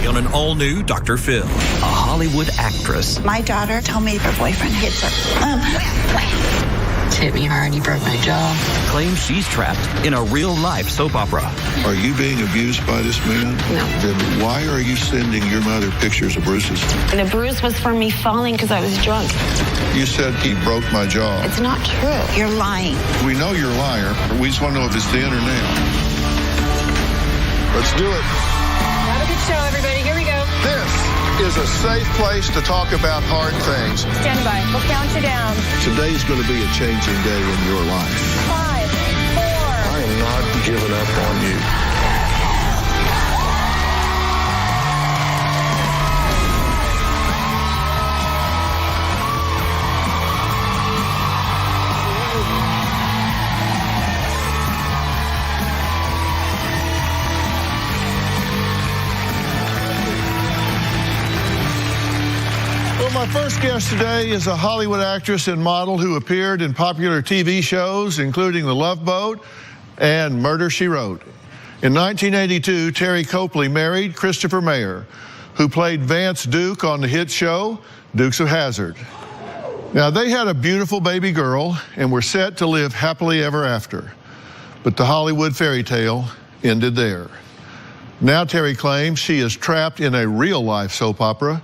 Today on an all-new Dr. Phil, a Hollywood actress. My daughter told me her boyfriend hits her. Hit me hard, he broke my jaw. Claims she's trapped in a real-life soap opera. Are you being abused by this man? No. Then why are you sending your mother pictures of bruises? The bruise was from me falling because I was drunk. You said he broke my jaw. It's not true. You're lying. We know you're a liar. We just want to know if it's then or now. Let's do it. Have a good show, everybody. Here we go. This is a safe place to talk about hard things. Stand by. We'll count you down. Today's going to be a changing day in your life. 5, 4. I am not giving up on you. My first guest today is a Hollywood actress and model who appeared in popular TV shows, including The Love Boat and Murder, She Wrote. In 1982, Terry Copley married Christopher Mayer, who played Vance Duke on the hit show, Dukes of Hazzard. Now, they had a beautiful baby girl and were set to live happily ever after. But the Hollywood fairy tale ended there. Now Terry claims she is trapped in a real-life soap opera,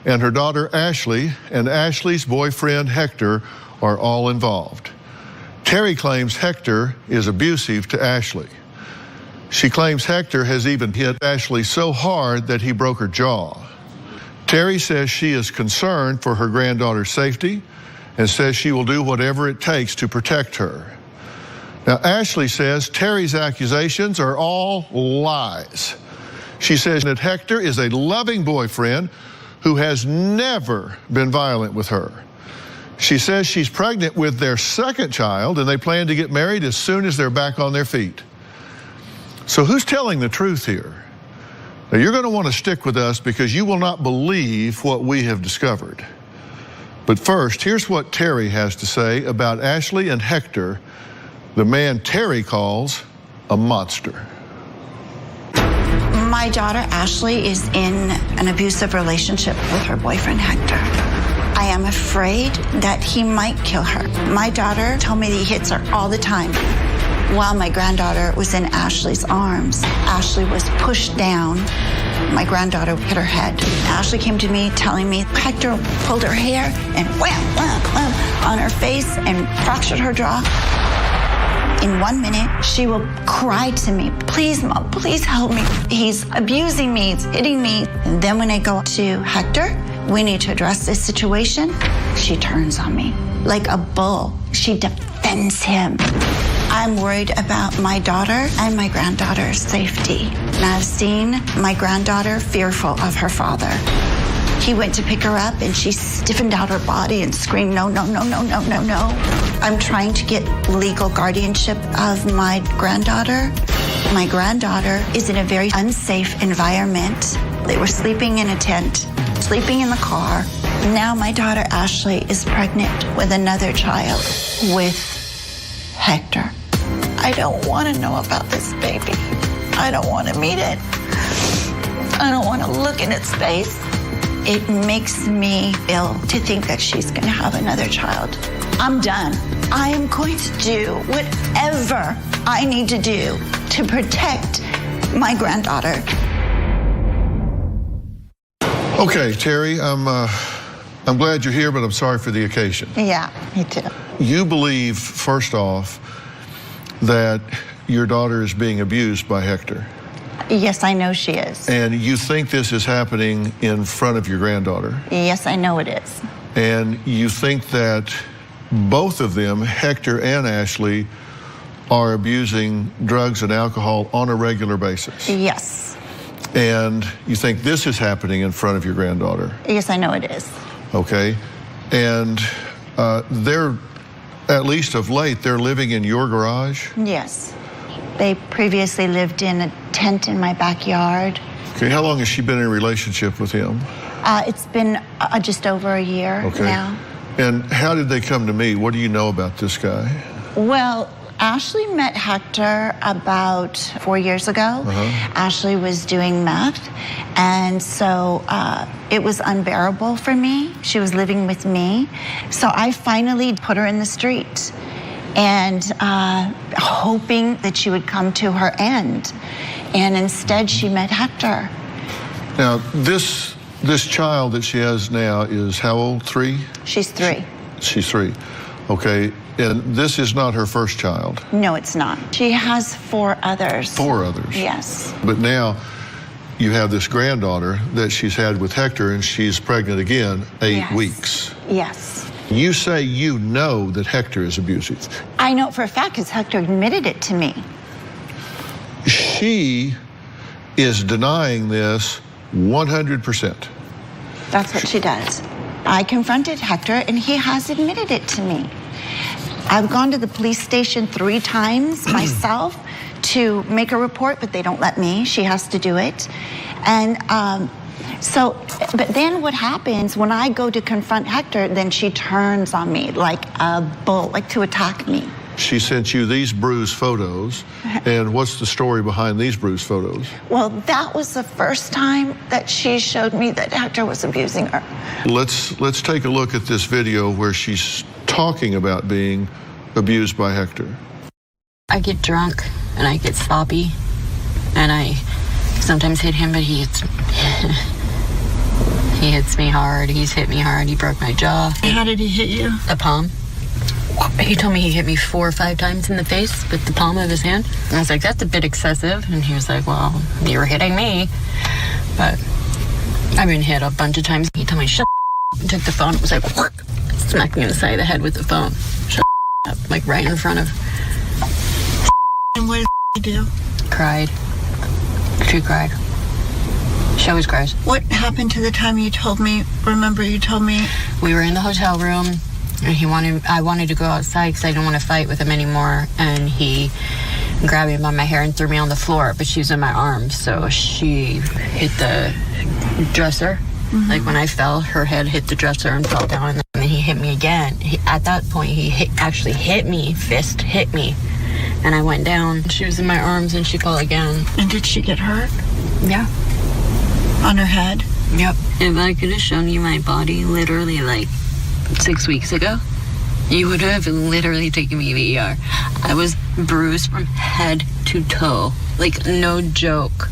and her daughter Ashley and Ashley's boyfriend Hector are all involved. Terry claims Hector is abusive to Ashley. She claims Hector has even hit Ashley so hard that he broke her jaw. Terry says she is concerned for her granddaughter's safety and says she will do whatever it takes to protect her. Now, Ashley says Terry's accusations are all lies. She says that Hector is a loving boyfriend who has never been violent with her. She says she's pregnant with their second child and they plan to get married as soon as they're back on their feet. So who's telling the truth here? Now, you're going to want to stick with us because you will not believe what we have discovered. But first, here's what Terry has to say about Ashley and Hector, the man Terry calls a monster. My daughter Ashley is in an abusive relationship with her boyfriend Hector. I am afraid that he might kill her. My daughter told me that he hits her all the time. While my granddaughter was in Ashley's arms, Ashley was pushed down. My granddaughter hit her head. Ashley came to me telling me Hector pulled her hair and wham, wham, wham on her face and fractured her jaw. In 1 minute, she will cry to me, please, Mom, please help me. He's abusing me, he's hitting me. And then when I go to Hector, we need to address this situation, she turns on me like a bull. She defends him. I'm worried about my daughter and my granddaughter's safety. And I've seen my granddaughter fearful of her father. He went to pick her up and she stiffened out her body and screamed, no, no, no, no, no, no, no. I'm trying to get legal guardianship of my granddaughter. My granddaughter is in a very unsafe environment. They were sleeping in a tent, sleeping in the car. Now my daughter Ashley is pregnant with another child with Hector. I don't want to know about this baby. I don't want to meet it. I don't want to look in its face. It makes me ill to think that she's going to have another child. I'm done. I am going to do whatever I need to do to protect my granddaughter. Okay, Terry, I'm glad you're here, but I'm sorry for the occasion. Yeah, me too. You believe, first off, that your daughter is being abused by Hector. Yes, I know she is. And you think this is happening in front of your granddaughter. Yes, I know it is. And you think that both of them, Hector and Ashley, are abusing drugs and alcohol on a regular basis. Yes. And you think this is happening in front of your granddaughter. Yes, I know it is. Okay. And they're, at least of late, they're living in your garage? Yes. They previously lived in a tent in my backyard. Okay, how long has she been in a relationship with him? It's been just over a year now. And how did they come to me? What do you know about this guy? Well, Ashley met Hector about 4 years ago. Ashley was doing meth, and so it was unbearable for me. She was living with me, so I finally put her in the street, and hoping that she would come to her end, and instead she met Hector. Now, this child that she has now is how old? 3? She's 3. She's 3. Okay, and this is not her first child. No, it's not. She has 4 others. 4 others. Yes. But now you have this granddaughter that she's had with Hector, and she's pregnant again, 8 Yes. weeks. Yes. You say you know that Hector is abusive. I know for a fact because Hector admitted it to me. She is denying this 100%. That's what she does. I confronted Hector, and he has admitted it to me. I've gone to the police station 3 times myself to make a report, but they don't let me. She has to do it. And but then what happens when I go to confront Hector, then she turns on me like a bull, like to attack me. She sent you these bruised photos, and what's the story behind these bruised photos? Well, that was the first time that she showed me that Hector was abusing her. Let's take a look at this video where she's talking about being abused by Hector. I get drunk and I get sloppy, and I sometimes hit him, but he hits me hard. He's hit me hard. He broke my jaw. How did he hit you? The palm. He told me he hit me 4 or 5 times in the face with the palm of his hand. And I was like, that's a bit excessive. And he was like, well, you were hitting me. But I've been hit a bunch of times. He told me, shut up, and took the phone. It was like, whack, smacked me in the side of the head with the phone. Shut up, like right in front of. And what did he do? Cried. She cried. She always cries. What happened to the time you told me, remember you told me? We were in the hotel room, and I wanted to go outside because I didn't want to fight with him anymore. And he grabbed me by my hair and threw me on the floor, but she was in my arms, so she hit the dresser. Like when I fell, her head hit the dresser and fell down, and then he hit me again. At that point, he actually hit me, fist hit me, and I went down. She was in my arms, and she fell again. And did she get hurt? Yeah. On her head? Yep. If I could have shown you my body literally like 6 weeks ago, you would have literally taken me to the ER. I was bruised from head to toe. Like, no joke.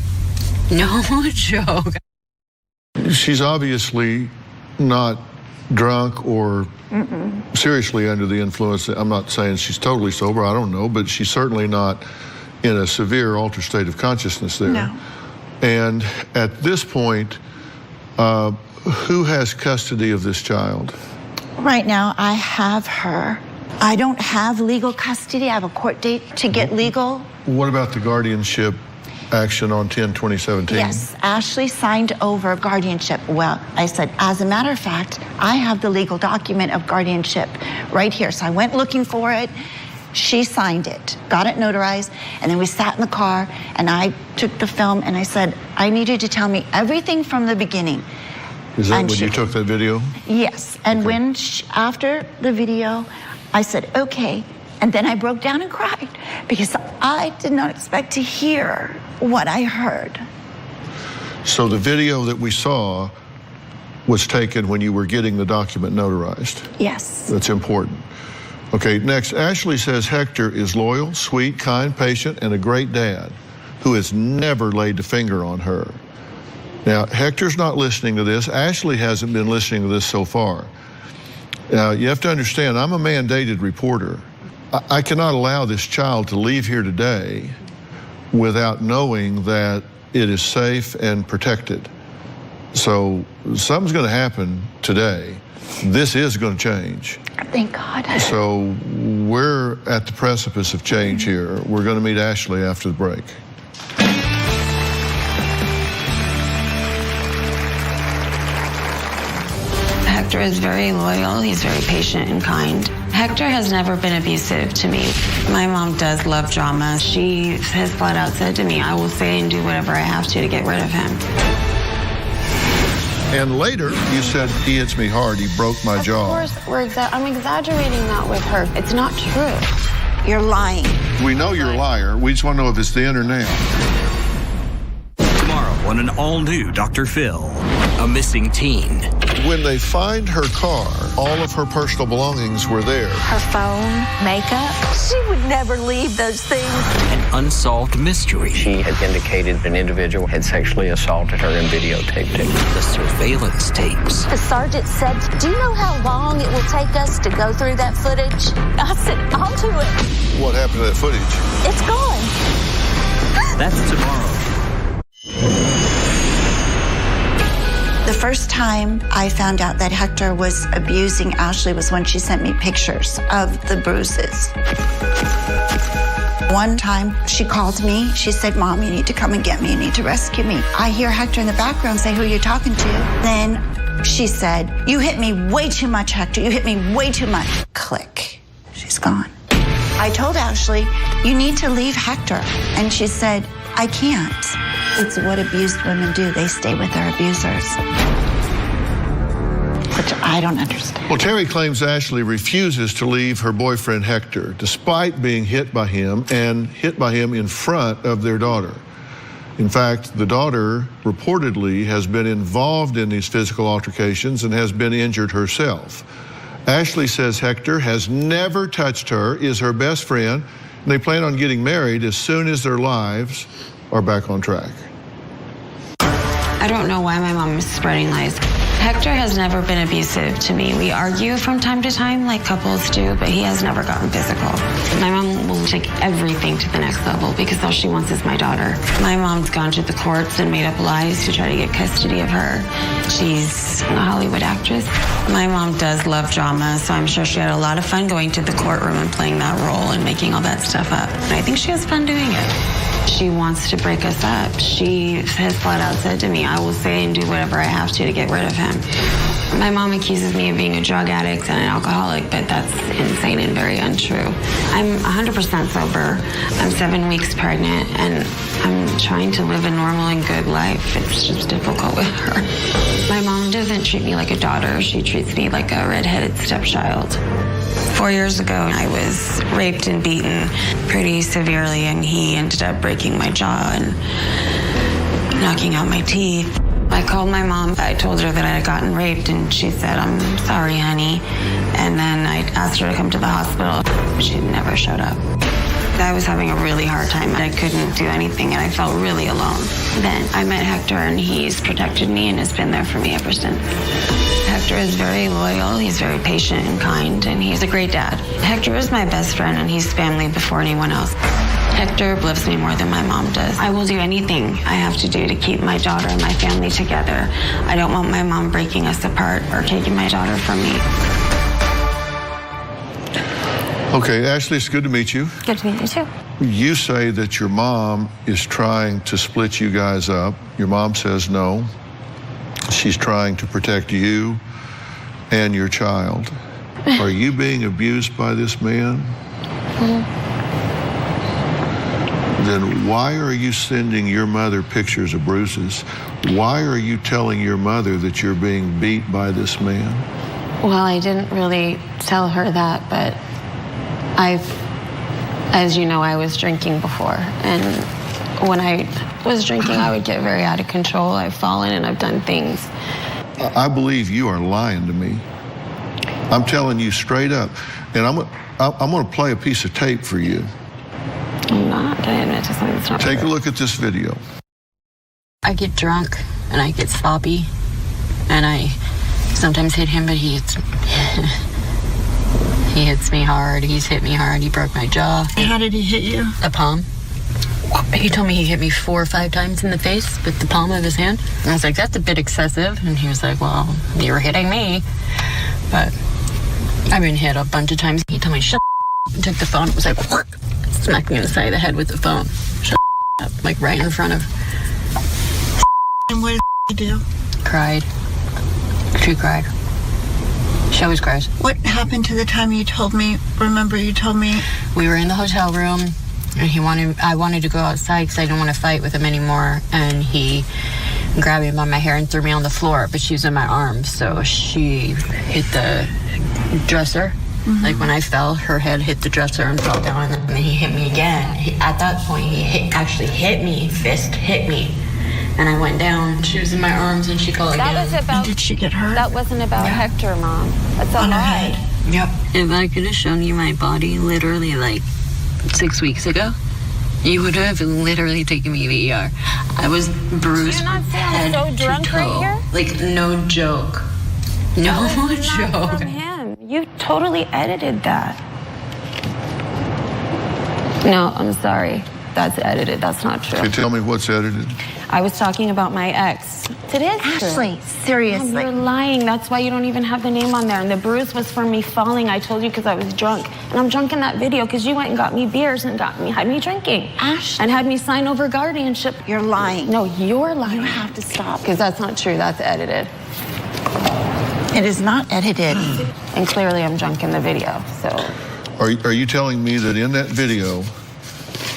No joke. She's obviously not drunk or seriously under the influence. I'm not saying she's totally sober, I don't know, but she's certainly not in a severe altered state of consciousness there. No. And at this point, who has custody of this child? Right now, I have her. I don't have legal custody. I have a court date to get legal. What about the guardianship action on 10/2017? Yes, Ashley signed over guardianship. Well, I said, as a matter of fact, I have the legal document of guardianship right here. So I went looking for it. She signed it, got it notarized, and then we sat in the car, and I took the film, and I said, I need you to tell me everything from the beginning. Is that And when she- you took that video? Yes, and Okay. when after the video, I said, okay, and then I broke down and cried because I did not expect to hear what I heard. So the video that we saw was taken when you were getting the document notarized. Yes. That's important. Okay, next, Ashley says Hector is loyal, sweet, kind, patient, and a great dad who has never laid a finger on her. Now, Hector's not listening to this. Ashley hasn't been listening to this so far. Now, you have to understand, I'm a mandated reporter. I cannot allow this child to leave here today without knowing that it is safe and protected. So something's going to happen today. This is going to change. Thank God. So we're at the precipice of change here. We're going to meet Ashley after the break. Hector is very loyal. He's very patient and kind. Hector has never been abusive to me. My mom does love drama. She has flat out said to me, I will say and do whatever I have to get rid of him. And later, you said, he hits me hard, he broke my jaw. Of course, I'm exaggerating that with her. It's not true. You're lying. We know you're a liar. We just want to know if it's then or now. Tomorrow on an all-new Dr. Phil, a missing teen. When they find her car, all of her personal belongings were there. Her phone, makeup. She would never leave those things. An unsolved mystery. She had indicated an individual had sexually assaulted her and videotaped it. The surveillance tapes. The sergeant said, "Do you know how long it will take us to go through that footage?" I said, "I'll do it." What happened to that footage? It's gone. That's tomorrow. The first time I found out that Hector was abusing Ashley was when she sent me pictures of the bruises. One time she called me. She said, "Mom, you need to come and get me. You need to rescue me." I hear Hector in the background say, "Who are you talking to?" Then she said, "You hit me way too much, Hector. You hit me way too much." Click. She's gone. I told Ashley, "You need to leave Hector." And she said, "I can't." It's what abused women do. They stay with their abusers. Which I don't understand. Well, Terry claims Ashley refuses to leave her boyfriend Hector, despite being hit by him and hit by him in front of their daughter. In fact, the daughter reportedly has been involved in these physical altercations and has been injured herself. Ashley says Hector has never touched her, is her best friend, and they plan on getting married as soon as their lives are back on track. I don't know why my mom is spreading lies. Hector has never been abusive to me. We argue from time to time like couples do, but he has never gotten physical. My mom will take everything to the next level because all she wants is my daughter. My mom's gone to the courts and made up lies to try to get custody of her. She's a Hollywood actress. My mom does love drama, so I'm sure she had a lot of fun going to the courtroom and playing that role and making all that stuff up. And I think she has fun doing it. She wants to break us up. She has flat out said to me, "I will say and do whatever I have to get rid of him." My mom accuses me of being a drug addict and an alcoholic, but that's insane and very untrue. I'm 100% sober. I'm 7 weeks pregnant, and I'm trying to live a normal and good life. It's just difficult with her. My mom doesn't treat me like a daughter. She treats me like a redheaded stepchild. 4 years ago, I was raped and beaten pretty severely, and he ended up breaking my jaw and knocking out my teeth. I called my mom. I told her that I had gotten raped, and she said, "I'm sorry, honey." And then I asked her to come to the hospital. She never showed up. I was having a really hard time. I couldn't do anything, and I felt really alone. Then I met Hector, and he's protected me and has been there for me ever since. Hector is very loyal, he's very patient and kind, and he's a great dad. Hector is my best friend, and he's family before anyone else. Hector loves me more than my mom does. I will do anything I have to do to keep my daughter and my family together. I don't want my mom breaking us apart or taking my daughter from me. Okay, Ashley, it's good to meet you. Good to meet you too. You say that your mom is trying to split you guys up. Your mom says no. She's trying to protect you and your child. Are you being abused by this man? Then why are you sending your mother pictures of bruises? Why are you telling your mother that you're being beat by this man? Well, I didn't really tell her that, but as you know, I was drinking before, and when I was drinking, I would get very out of control. I've fallen and I've done things. I believe you are lying to me. I'm telling you straight up, and I'm going to play a piece of tape for you. I'm not. I admit to something that's not Take a true. look at this video. I get drunk and I get sloppy, and I sometimes hit him, but he hits me hard. He's hit me hard. He broke my jaw. How did he hit you? The palm. He told me he hit me 4 or 5 times in the face with the palm of his hand. And I was like, "That's a bit excessive." And he was like, "Well, you're hitting me." But I've been hit a bunch of times. He told me, "Shut up," and took the phone. It was like, smacked me in the side of the head with the phone. Shut up, like right in front of. And what did he do? Cried. She cried. She always cries. What happened to the time you told me? Remember, you told me. We were in the hotel room, and I wanted to go outside because I didn't want to fight with him anymore. And he grabbed me by my hair and threw me on the floor, but she was in my arms, so she hit the dresser Like when I fell, her head hit the dresser and fell down, and then he hit me again. At that point, he actually hit me, fist hit me. And I went down. She was in my arms and she fell again. That was about. Did she get hurt? That wasn't about Hector, Mom. That's a On her lie. head. Yep. If I could have shown you my body literally like 6 weeks ago, you would have literally taken me to the ER. I was bruised Do you not from say I'm head so drunk to toe. right here? Like, no joke. No This is not joke. from him. You totally edited that. No, I'm sorry. That's edited. That's not true. Okay, tell me what's edited. I was talking about my ex. It is true. Ashley, Mom, seriously. you're lying. That's why you don't even have the name on there. And the bruise was from me falling. I told you because I was drunk. And I'm drunk in that video because you went and got me beers and had me drinking. Ashley. And had me sign over guardianship. You're lying. No, you're lying. You have to stop. Because that's not true. That's edited. It is not edited. And clearly I'm drunk in the video. So Are you telling me that in that video,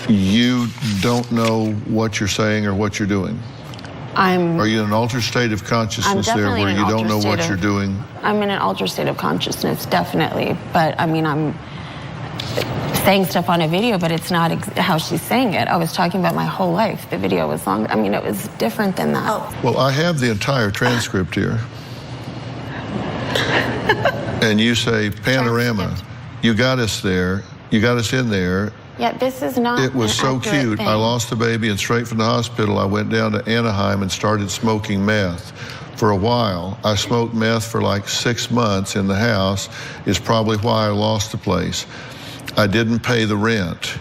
you don't know what you're saying or what you're doing? I'm Are you in an altered state of consciousness there definitely where in you an don't know altered what state you're of- doing? I'm in an altered state of consciousness, definitely. But I mean, I'm saying stuff on a video, but it's not how she's saying it. I was talking about my whole life. The video was long. I mean, it was different than that. Oh. Well, I have the entire transcript here. And you say, Panorama, you got us there, you got us in there. Yeah, this is not. It was an so accurate cute. thing. I lost the baby, and straight from the hospital, I went down to Anaheim and started smoking meth. For a while, I smoked meth for like 6 months in the house, is probably why I lost the place. I didn't pay the rent.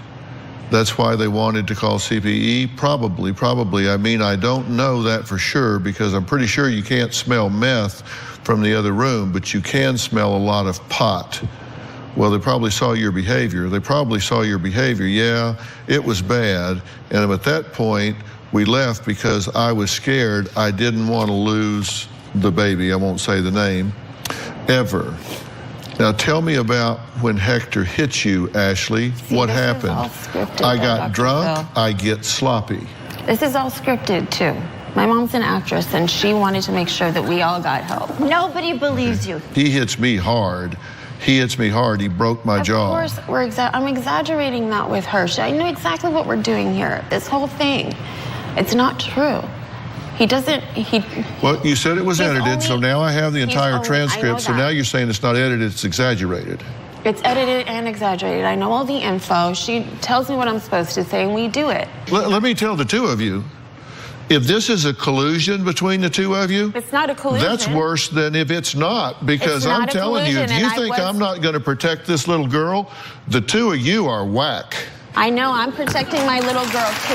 That's why they wanted to call CPE? Probably. I mean, I don't know that for sure because I'm pretty sure you can't smell meth from the other room, but you can smell a lot of pot. Well, they probably saw your behavior. Yeah, it was bad. And at that point, we left because I was scared. I didn't want to lose the baby. I won't say the name, ever. Now tell me about when Hector hit you, Ashley. What this is happened? all scripted, I though, got Dr. drunk, Phil. I get sloppy. This is all scripted too. My mom's an actress, and she wanted to make sure that we all got help. Nobody believes you. He hits me hard. He broke my jaw. Of course, I'm exaggerating that with her. I know exactly what we're doing here. This whole thing, it's not true. Well, you said it was He's edited, so only- now I have the he's entire only- I know transcript, so that. now you're saying it's not edited, it's exaggerated. It's edited and exaggerated. I know all the info. She tells me what I'm supposed to say, and we do it. Let me tell the two of you, if this is a collusion between the two of you, It's not a collusion. that's worse than if it's not, because It's not I'm a telling you, if collusion, you and I think was- I'm not going to protect this little girl, the two of you are whack. I know. I'm protecting my little girl too.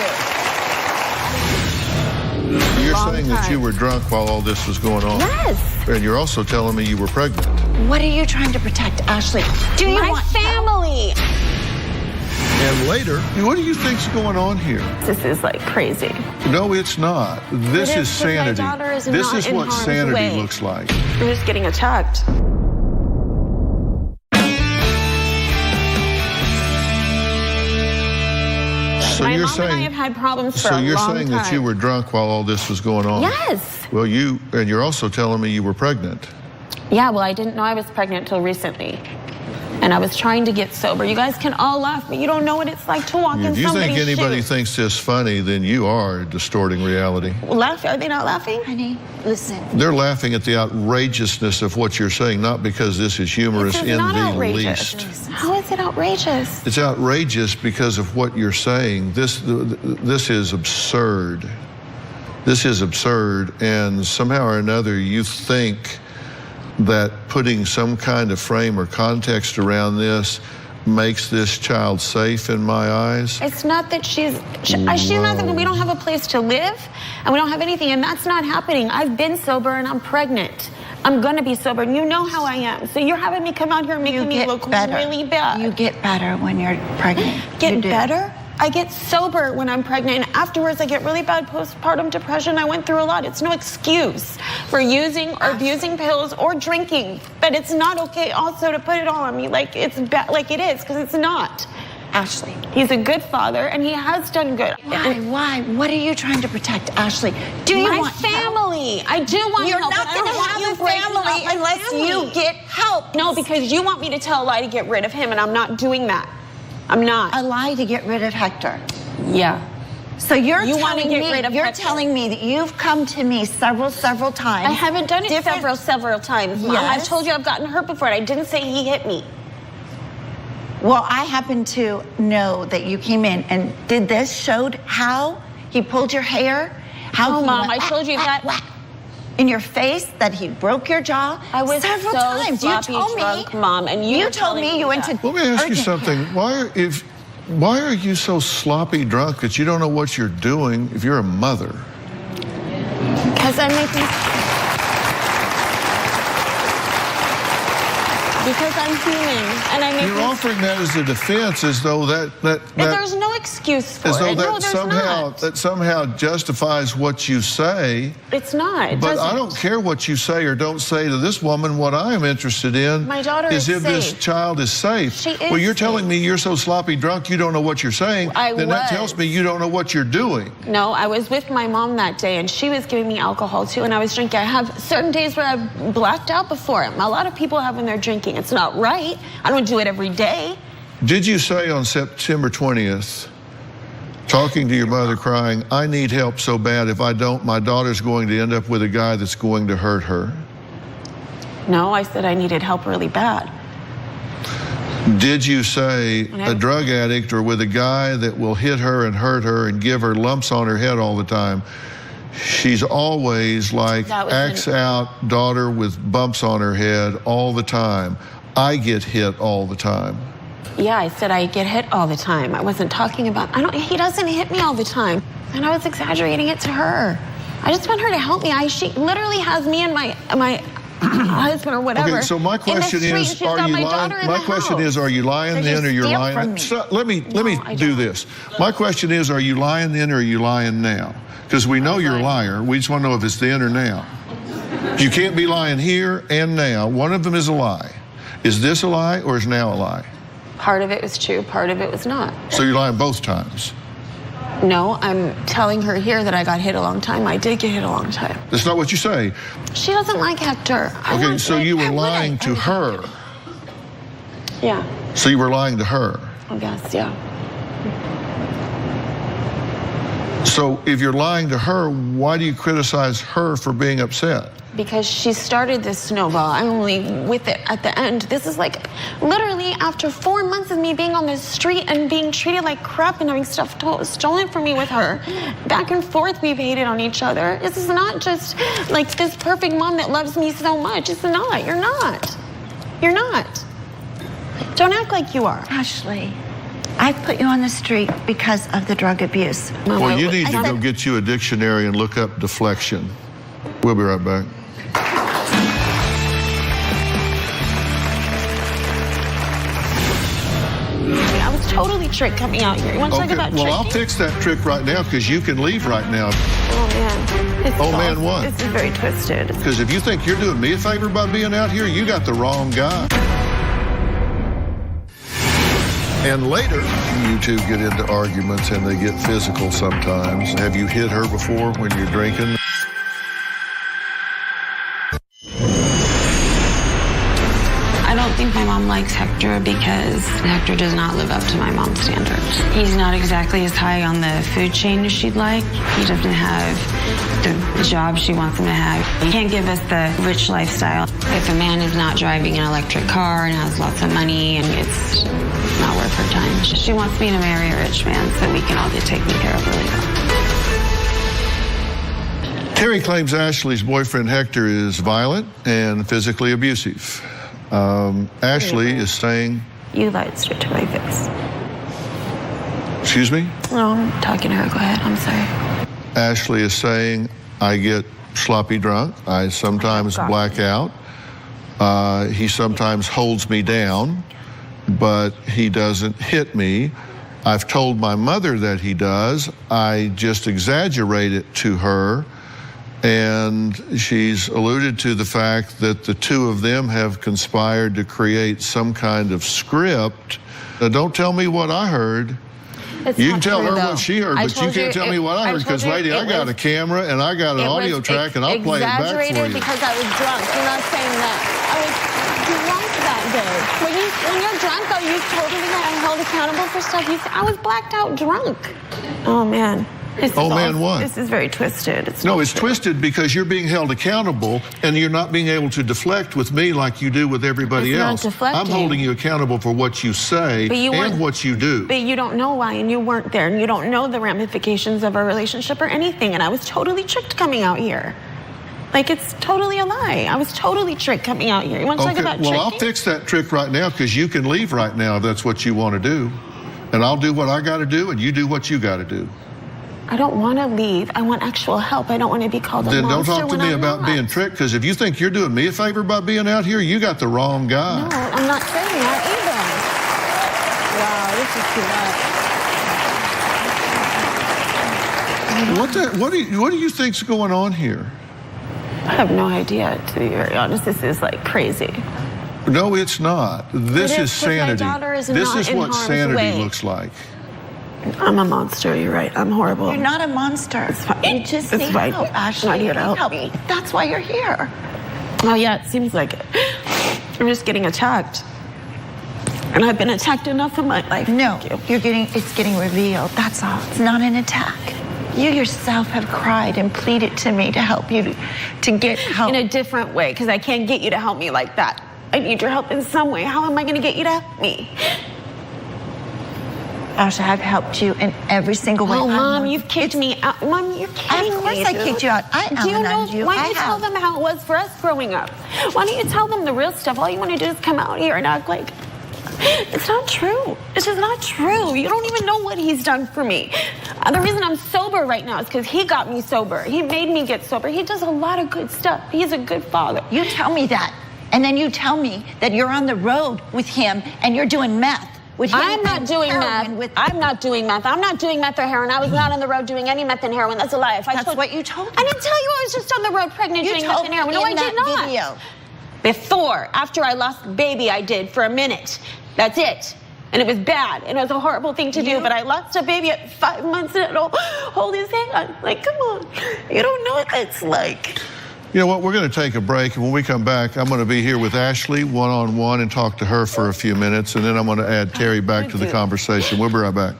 You're Long saying that time. you were drunk while all this was going on. Yes. And you're also telling me you were pregnant. What are you trying to protect, Ashley? Do you My want family. And later, what do you think's going on here? This is like crazy. No, it's not. This It is is, 'cause my sanity. daughter is This not is in what harm's sanity way. looks like. I'm just getting attacked. So My you're mom and I saying, have had problems for so a you're long saying time. that you were drunk while all this was going on? Yes. Well, and you're also telling me you were pregnant. Yeah, well, I didn't know I was pregnant till recently. And I was trying to get sober. You guys can all laugh, but you don't know what it's like to walk in If you somebody's think anybody shoes. thinks this funny, then you are distorting reality. Laugh? Are they not laughing? Honey, listen. They're laughing at the outrageousness of what you're saying, not because this is humorous This is in not the outrageous. least. How is it outrageous? It's outrageous because of what you're saying. This is absurd. This is absurd, and somehow or another you think that putting some kind of frame or context around this makes this child safe in my eyes. It's not that she's not, we don't have a place to live, and we don't have anything, and that's not happening. I've been sober, and I'm pregnant. I'm gonna be sober, and you know how I am. So you're having me come out here and making me look really bad. You get better when you're pregnant. Get You do. better? I get sober when I'm pregnant, and afterwards I get really bad postpartum depression. I went through a lot. It's no excuse for using or abusing pills or drinking, but it's not okay also to put it all on me like it's bad, like it is, because it's not. Ashley. He's a good father, and he has done good. Why? What are you trying to protect, Ashley? Do you My want help? family. I do want You're help. not but I don't going to want have you a breaking family up my unless family. you get help. No, because you want me to tell a lie to get rid of him, and I'm not doing that. I'm not. A lie to get rid of Hector. Yeah. So you're You wanna telling get me, rid of you're Hector. telling me that you've come to me several times. I haven't done it Different- several times, Mom. I've Yes. told you I've gotten hurt before, and I didn't say he hit me. Well, I happen to know that you came in and did this, showed how he pulled your hair, how Oh, he Mom, went I told you whack, that- whack, in your face, that he broke your jaw. I was several so times. sloppy You told drunk, me, Mom, and you were told telling me me you went that. to. Let me ask you urgent something. care. Why are you so sloppy drunk that you don't know what you're doing if you're a mother? Because I'm making. Because I'm human, and I make. You're offering that as a defense, as though There's no excuse for as though it. No, that there's somehow justifies what you say. It's not. It But I doesn't. don't care what you say or don't say to this woman. What I am interested in My daughter is is if this safe. child is safe. She is well, you're telling safe. me you're so sloppy drunk you don't know what you're saying. I then that was. tells me you don't know what you're doing. No, I was with my mom that day, and she was giving me alcohol too, and I was drinking. I have certain days where I've blacked out before. A lot of people have when they're drinking. It's not right. I don't do it every day. Did you say on September 20th, talking to your mother, crying, I need help so bad, if I don't, my daughter's going to end up with a guy that's going to hurt her? No, I said I needed help really bad. Did you say No. a drug addict or with a guy that will hit her and hurt her and give her lumps on her head all the time? She's always like That was axe out daughter with bumps on her head all the time. I get hit all the time. Yeah, I said I get hit all the time. I wasn't talking about. He doesn't hit me all the time, and I was exaggerating it to her. I just want her to help me. She literally has me and my husband or whatever. Okay, so my question in the street, is, and she's got my daughter in My the question house. is, are you lying So then you or you're steal lying? from me. So let me I do don't. this. My question is, are you lying then or are you lying now? Because we know you're a liar. We just want to know if it's then or now. You can't be lying here and now. One of them is a lie. Is this a lie or is now a lie? Part of it was true, part of it was not. So you're lying both times. No, I'm telling her here that I got hit a long time. I did get hit a long time. That's not what you say. She doesn't like Hector. Okay, so you were lying to her. Yeah, So you were lying to her. I guess, yeah. So if you're lying to her, why do you criticize her for being upset? Because she started this snowball. I'm only with it at the end. This is like literally after 4 months of me being on the street and being treated like crap and having stuff stolen from me with her. Back and forth, we've hated on each other. This is not just like this perfect mom that loves me so much. It's not. You're not. You're not. Don't act like you are. Ashley, I put you on the street because of the drug abuse. Mom, Well, you need to I go said- get you a dictionary and look up deflection. We'll be right back. I was totally tricked coming out here. You want to talk Okay, about well, I'll tricking? fix that trick right now because you can leave right now. Oh, man. This is Oh, man, all- what? This is very twisted. Because if you think you're doing me a favor by being out here, you got the wrong guy. And later, you two get into arguments and they get physical sometimes. Have you hit her before when you're drinking? I don't think my mom likes Hector because Hector does not live up to my mom's standards. He's not exactly as high on the food chain as she'd like. He doesn't have the job she wants him to have. He can't give us the rich lifestyle. If a man is not driving an electric car and has lots of money, and it's not worth her time. She wants me to marry a rich man so we can all get taken care of really well. Terry claims Ashley's boyfriend Hector is violent and physically abusive. Ashley is saying, You lied straight to my face. excuse me? No, I'm talking to her. Go ahead. I'm sorry. Ashley is saying, I get sloppy drunk. I sometimes black out. He sometimes holds me down, but he doesn't hit me. I've told my mother that he does. I just exaggerate it to her. And she's alluded to the fact that the two of them have conspired to create some kind of script Now, don't tell me what I heard. It's You not can tell true, her though. what she heard, I but you told can't tell me what I heard. told Because, you lady, I got was- a camera and I got an it audio was track, and I'll play it back for exaggerated you. because I was drunk. You're not saying that. I was drunk that day. When you're drunk, though, you totally got held accountable for stuff. I was blacked out drunk. Oh man. What? This is very twisted. No, it's twisted because you're being held accountable and you're not being able to deflect with me like you do with everybody It's not else. deflecting. I'm holding you accountable for what you say and what you do. But you don't know why, and you weren't there, and you don't know the ramifications of our relationship or anything. And I was totally tricked coming out here. Like, it's totally a lie. I was totally tricked coming out here. You want to talk about well, tricking? I'll fix that trick right now because you can leave right now if that's what you want to do. And I'll do what I got to do and you do what you got to do. I don't want to leave. I want actual help. I don't want to be called a Then don't monster talk to when me I'm about not. being tricked, because if you think you're doing me a favor by being out here, you got the wrong guy. No, I'm not saying that either. Wow, this is too much. What do you think's going on here? I have no idea, to be very honest. This is like crazy. No, it's not. This It is is, 'cause my sanity. daughter is This not is in what harm's sanity way. looks like. I'm a monster. You're right. I'm horrible. You're not a monster. It's fine. You just It's need fine. help, I'm Ashley. not here to You need help me. That's why you're here. Oh yeah, it seems like it. I'm just getting attacked. And I've been attacked enough in my life. No, Thank you. it's getting revealed. That's all. It's not an attack. You yourself have cried and pleaded to me to help you to get help. In a different way, because I can't get you to help me like that. I need your help in some way. How am I going to get you to help me? Asha, I've helped you in every single way. Oh, I Mom, know. you've kicked me out. Mom, you're kidding me. Of course I dude. kicked you out. I Do you know? Al-Anoned you. Why don't I you tell have. them how it was for us growing up? Why don't you tell them the real stuff? All you want to do is come out here and act like it's not true. It's just not true. You don't even know what he's done for me. The reason I'm sober right now is because he got me sober. He made me get sober. He does a lot of good stuff. He's a good father. You tell me that. And then you tell me that you're on the road with him and you're doing meth. With him I'm not and doing heroin meth. with- I'm not doing meth. I'm not doing meth or heroin. I was not on the road doing any meth and heroin. That's a lie. If I That's what you told me. I didn't tell you I was just on the road pregnant You doing meth told and me heroin. No, in I did that not. video. Before, after I lost the baby, I did for a minute. That's it. And it was bad. And it was a horrible thing to do. But I lost a baby at 5 months and I don't hold his hand. Like, come on. You don't know what that's like. You know what? We're going to take a break, and when we come back, I'm going to be here with Ashley one-on-one and talk to her for a few minutes, and then I'm going to add Terry back to the conversation. We'll be right back.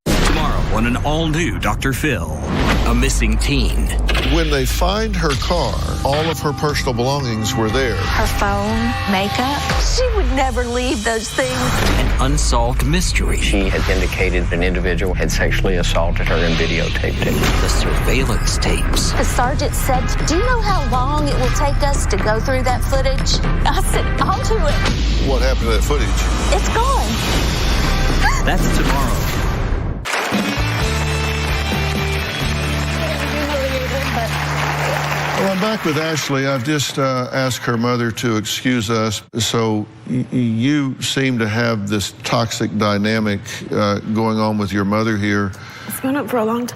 Tomorrow on an all-new Dr. Phil, a missing teen. When they find her car, all of her personal belongings were there. Her phone, makeup. She would never leave those things. An unsolved mystery. She had indicated an individual had sexually assaulted her and videotaped it. The surveillance tapes. The sergeant said, "Do you know how long it will take us to go through that footage?" I said, "I'll do it." What happened to that footage? It's gone. That's tomorrow. Well, I'm back with Ashley. I've just asked her mother to excuse us. So you seem to have this toxic dynamic going on with your mother here. It's going on for a long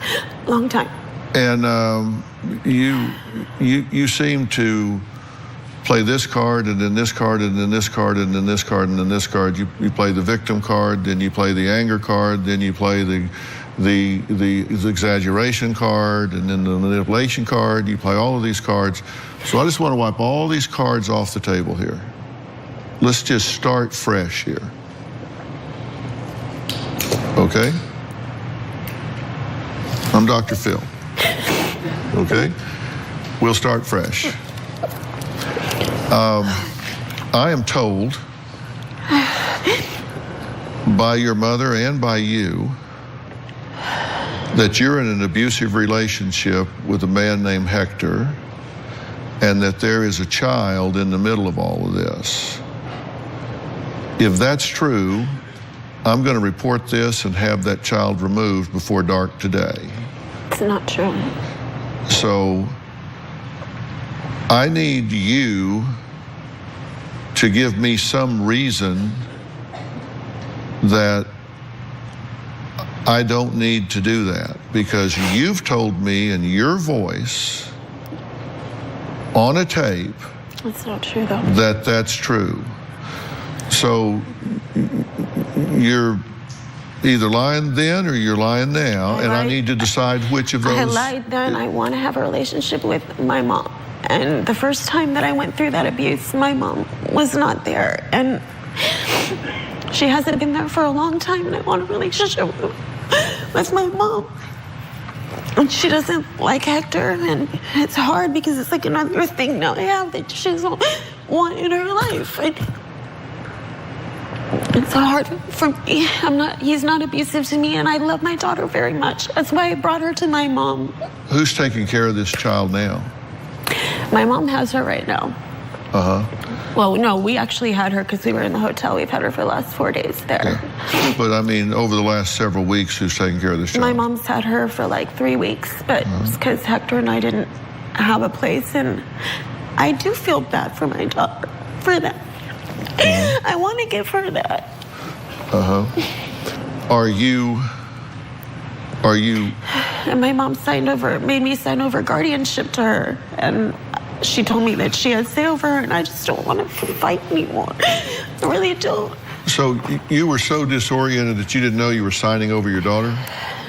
time. And you seem to play this card and then this card and then this card and then this card and then this card. You play the victim card, then you play the anger card, then you play the exaggeration card, and then the manipulation card. You play all of these cards. So I just want to wipe all these cards off the table here. Let's just start fresh here. Okay? I'm Dr. Phil. Okay? We'll start fresh. I am told by your mother and by you that you're in an abusive relationship with a man named Hector, and that there is a child in the middle of all of this. If that's true, I'm going to report this and have that child removed before dark today. It's not true. So I need you to give me some reason that I don't need to do that, because you've told me in your voice on a tape That's not true, though. That's true. So you're either lying then or you're lying now, and I need to decide which of those. I lied then. I want to have a relationship with my mom. And the first time that I went through that abuse, my mom was not there. And she hasn't been there for a long time, and I want a relationship with my mom. And she doesn't like Hector, and it's hard because it's like another thing now I have that she doesn't want in her life. It's hard for me. He's not abusive to me, and I love my daughter very much. That's why I brought her to my mom. Who's taking care of this child now? My mom has her right now. Uh-huh. Well, no, we actually had her because we were in the hotel. We've had her for the last 4 days there. Yeah. But I mean, over the last several weeks, who's taking care of this child? My mom's had her for like 3 weeks, but it's because Hector and I didn't have a place, and I do feel bad for my daughter for that. I want to give her that. Are you? And my mom made me sign over guardianship to her, and she told me that she has say over her, and I just don't want to fight anymore. I really don't. So you were so disoriented that you didn't know you were signing over your daughter?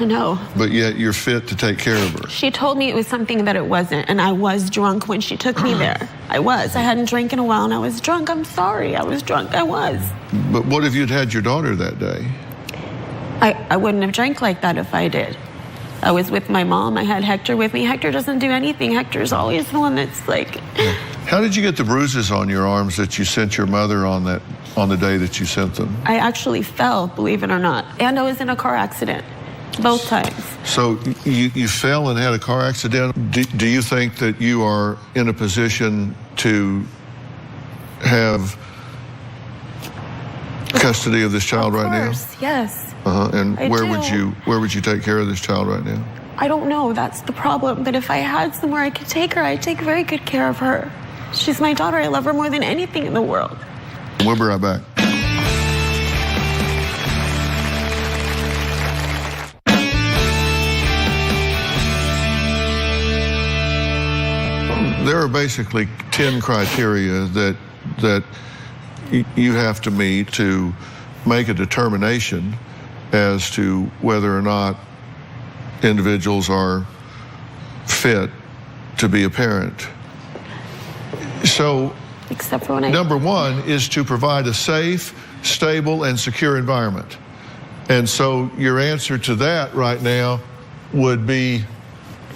No. But yet you're fit to take care of her. She told me it was something that it wasn't, and I was drunk when she took me there. I hadn't drank in a while, and I was drunk. I'm sorry, I was drunk. I was. But what if you'd had your daughter that day? I wouldn't have drank like that if I did. I was with my mom. I had Hector with me. Hector doesn't do anything. Hector's always the one that's like. How did you get the bruises on your arms that you sent your mother on the day that you sent them? I actually fell, believe it or not, and I was in a car accident, both times. So you fell and had a car accident. Do you think that you are in a position to have custody of this child right now? Of course, yes. And I where do. would you take care of this child right now? I don't know. That's the problem. But if I had somewhere I could take her, I'd take very good care of her. She's my daughter. I love her more than anything in the world. We'll be right back. There are basically 10 criteria that you have to meet to make a determination as to whether or not individuals are fit to be a parent. So, except for when number one is to provide a safe, stable, and secure environment. And so your answer to that right now would be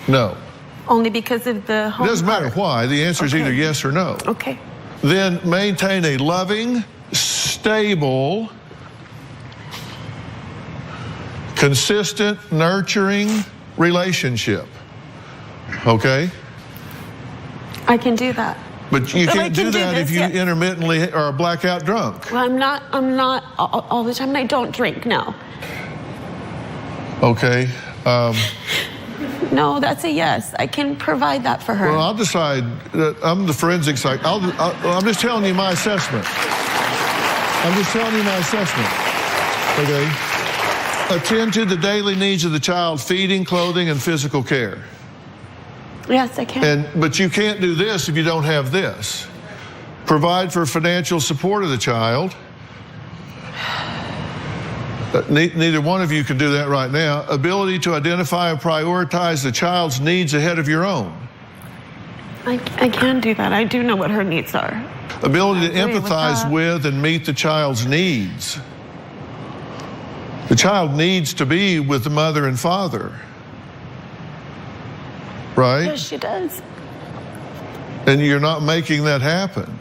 no. Only because of the home. It doesn't matter why. The answer is either yes or no. Okay. Then maintain a loving, stable, consistent, nurturing relationship. Okay? I can do that. But you But I can't can do do that this, if you yes. intermittently are blackout drunk. Well, I'm not all the time, and I don't drink now. Okay? No, that's a yes. I can provide that for her. Well, I'll decide. I'm the forensic psych. I'm just telling you my assessment. Okay? Attend to the daily needs of the child, feeding, clothing, and physical care. Yes, I can. But you can't do this if you don't have this. Provide for financial support of the child. Neither one of you can do that right now. Ability to identify and prioritize the child's needs ahead of your own. I can do that. I do know what her needs are. Ability to I agree with empathize that. with and meet the child's needs. The child needs to be with the mother and father. Right? Yes, she does. And you're not making that happen.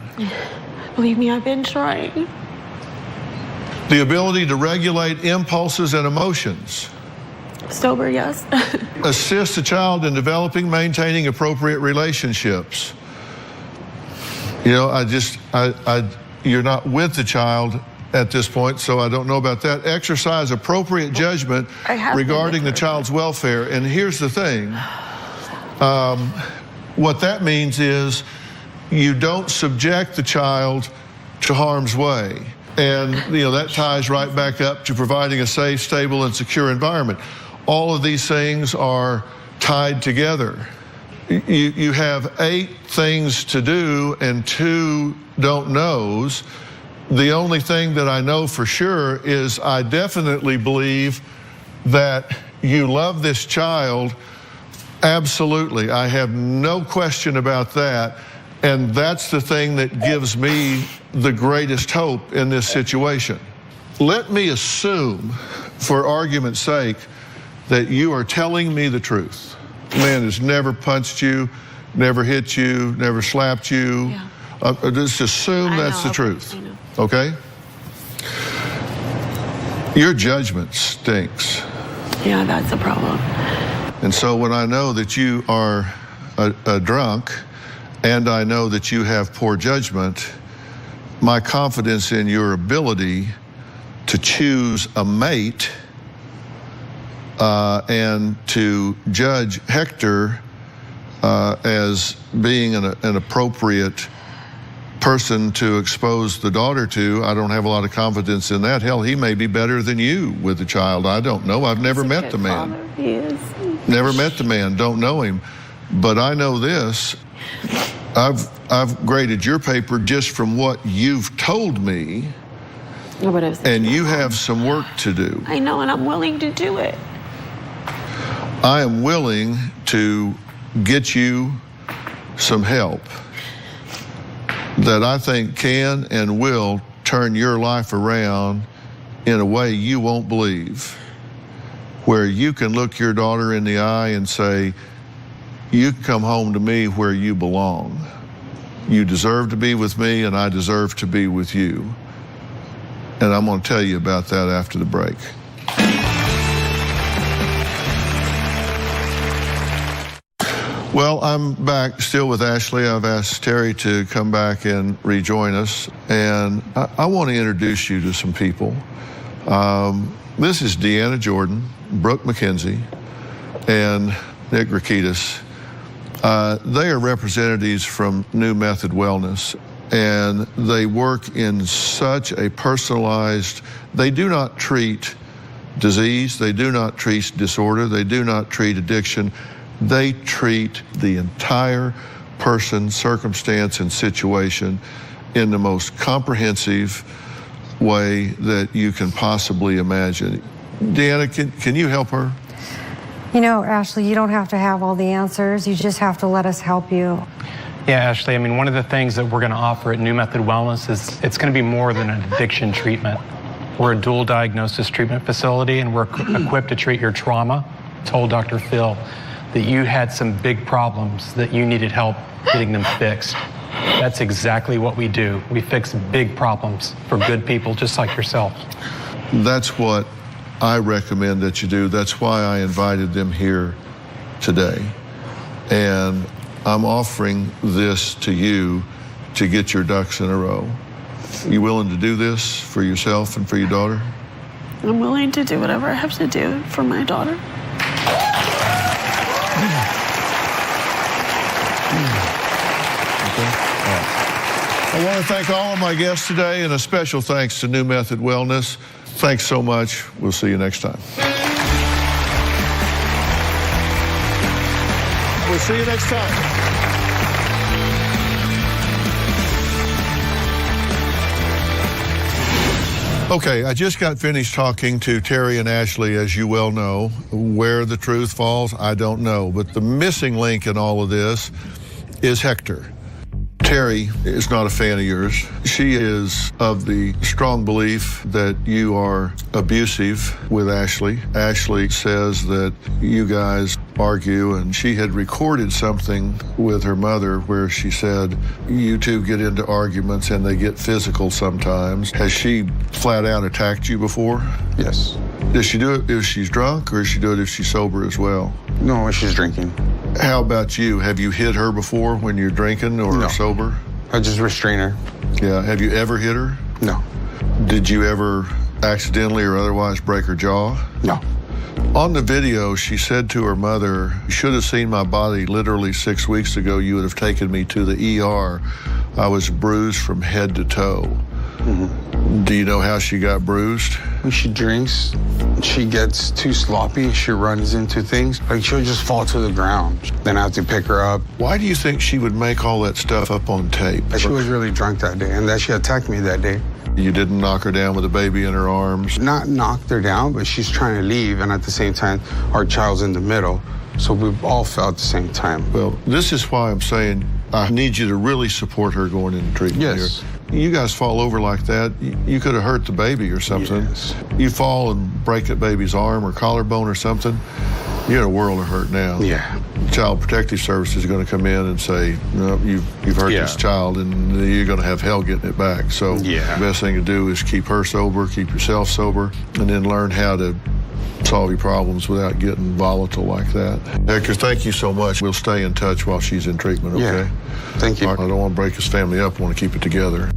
Believe me, I've been trying. The ability to regulate impulses and emotions. Sober, yes. Assist the child in developing, maintaining appropriate relationships. You know, you're not with the child at this point, so I don't know about that. Exercise appropriate judgment regarding the child's welfare. And here's the thing. What that means is you don't subject the child to harm's way. And, you know, that ties right back up to providing a safe, stable, and secure environment. All of these things are tied together. You have 8 things to do and 2 don't knows. The only thing that I know for sure is I definitely believe that you love this child. Absolutely. I have no question about that. And that's the thing that gives me the greatest hope in this situation. Let me assume, for argument's sake, that you are telling me the truth. The man has never punched you, never hit you, never slapped you. Yeah. Just assume that's the truth. Okay? Your judgment stinks. Yeah, that's a problem. And so when I know that you are a drunk and I know that you have poor judgment, my confidence in your ability to choose a mate and to judge Hector as being an appropriate person to expose the daughter to, I don't have a lot of confidence in that. Hell, he may be better than you with the child. I don't know. I've never met the man. He is. Never met the man, don't know him. But I know this. I've graded your paper just from what you've told me. And you have some work to do. I know, and I'm willing to do it. I am willing to get you some help that I think can and will turn your life around in a way you won't believe, where you can look your daughter in the eye and say, you come home to me where you belong. You deserve to be with me, and I deserve to be with you. And I'm going to tell you about that after the break. Well, I'm back still with Ashley. I've asked Terry to come back and rejoin us. And I want to introduce you to some people. This is Deanna Jordan, Brooke McKenzie, and Nick Rakitis. They are representatives from New Method Wellness, and they work in such a personalized, they do not treat disease, they do not treat disorder, they do not treat addiction. They treat the entire person, circumstance, and situation in the most comprehensive way that you can possibly imagine. Deanna, can you help her? You know, Ashley, you don't have to have all the answers. You just have to let us help you. Yeah, Ashley, I mean, one of the things that we're going to offer at New Method Wellness is it's going to be more than an addiction treatment. We're a dual diagnosis treatment facility, and we're equipped to treat your trauma. I told Dr. Phil that you had some big problems that you needed help getting them fixed. That's exactly what we do. We fix big problems for good people just like yourself. That's what I recommend that you do. That's why I invited them here today. And I'm offering this to you to get your ducks in a row. You willing to do this for yourself and for your daughter? I'm willing to do whatever I have to do for my daughter. I want to thank all of my guests today, and a special thanks to New Method Wellness. Thanks so much. We'll see you next time. We'll see you next time. Okay, I just got finished talking to Terry and Ashley, as you well know. Where the truth falls, I don't know. But the missing link in all of this is Hector. Terry is not a fan of yours. She is of the strong belief that you are abusive with Ashley. Ashley says that you guys argue, and she had recorded something with her mother where she said, you two get into arguments and they get physical sometimes. Has she flat out attacked you before? Yes. Does she do it if she's drunk, or does she do it if she's sober as well? No, she's drinking. How about you? Have you hit her before when you're drinking or sober? I just restrain her. Yeah. Have you ever hit her? No. Did you ever accidentally or otherwise break her jaw? No. On the video, she said to her mother, you should have seen my body literally 6 weeks ago. You would have taken me to the ER. I was bruised from head to toe. Mm-hmm. Do you know how she got bruised? When she drinks, she gets too sloppy. She runs into things. Like, she'll just fall to the ground. Then I have to pick her up. Why do you think she would make all that stuff up on tape? She was really drunk that day, and that she attacked me that day. You didn't knock her down with a baby in her arms? Not knocked her down, but she's trying to leave, and at the same time, our child's in the middle. So we all fell at the same time. Well, this is why I'm saying I need you to really support her going into treatment. Yes. Here. You guys fall over like that, you could have hurt the baby or something. Yes. You fall and break that baby's arm or collarbone or something, you're in a world of hurt now. Yeah. Child Protective Services is going to come in and say, no, you've hurt this child, and you're going to have hell getting it back. So the best thing to do is keep her sober, keep yourself sober, and then learn how to solve your problems without getting volatile like that. Hector, thank you so much. We'll stay in touch while she's in treatment, okay? Yeah. Thank you. I don't want to break his family up. I want to keep it together.